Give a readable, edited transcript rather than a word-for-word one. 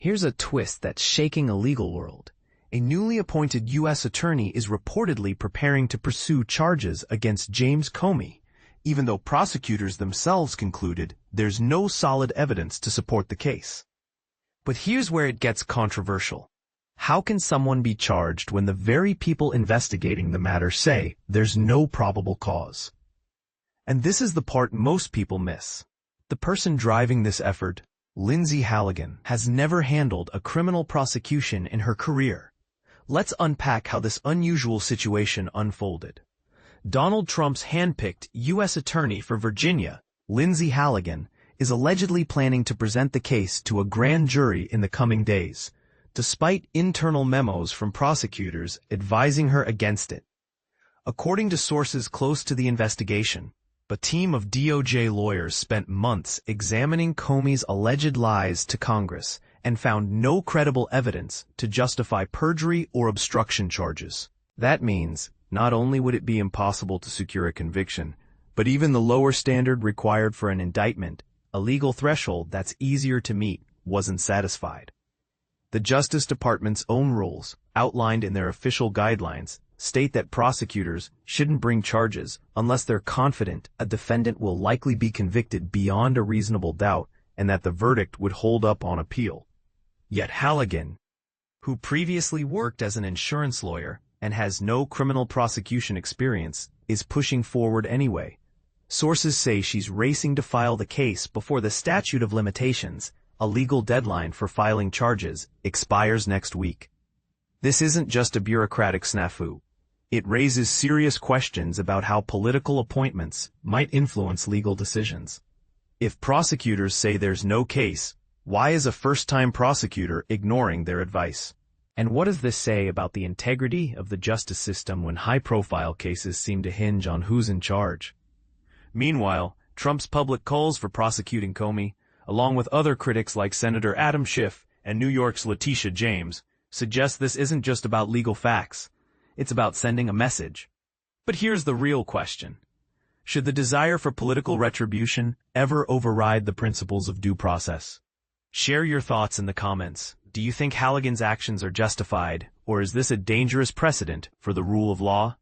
Here's a twist that's shaking a legal world. A newly appointed U.S. attorney is reportedly preparing to pursue charges against James Comey, even though prosecutors themselves concluded there's no solid evidence to support the case. But here's where it gets controversial. How can someone be charged when the very people investigating the matter say there's no probable cause? And this is the part most people miss. The person driving this effort, Lindsey Halligan, has never handled a criminal prosecution in her career. Let's unpack how this unusual situation unfolded. Donald Trump's handpicked U.S. Attorney for Virginia, Lindsey Halligan, is allegedly planning to present the case to a grand jury in the coming days, despite internal memos from prosecutors advising her against it. According to sources close to the investigation, a team of DOJ lawyers spent months examining Comey's alleged lies to Congress and found no credible evidence to justify perjury or obstruction charges. That means not only would it be impossible to secure a conviction, but even the lower standard required for an indictment, a legal threshold that's easier to meet, wasn't satisfied. The Justice Department's own rules, outlined in their official guidelines, state that prosecutors shouldn't bring charges unless they're confident a defendant will likely be convicted beyond a reasonable doubt and that the verdict would hold up on appeal. Yet Halligan, who previously worked as an insurance lawyer and has no criminal prosecution experience, is pushing forward anyway. Sources say she's racing to file the case before the statute of limitations, a legal deadline for filing charges, expires next week. This isn't just a bureaucratic snafu. It raises serious questions about how political appointments might influence legal decisions. If prosecutors say there's no case, why is a first-time prosecutor ignoring their advice? And what does this say about the integrity of the justice system when high-profile cases seem to hinge on who's in charge? Meanwhile, Trump's public calls for prosecuting Comey, along with other critics like Senator Adam Schiff and New York's Letitia James, suggest this isn't just about legal facts. It's about sending a message. But here's the real question. Should the desire for political retribution ever override the principles of due process? Share your thoughts in the comments. Do you think Halligan's actions are justified, or is this a dangerous precedent for the rule of law?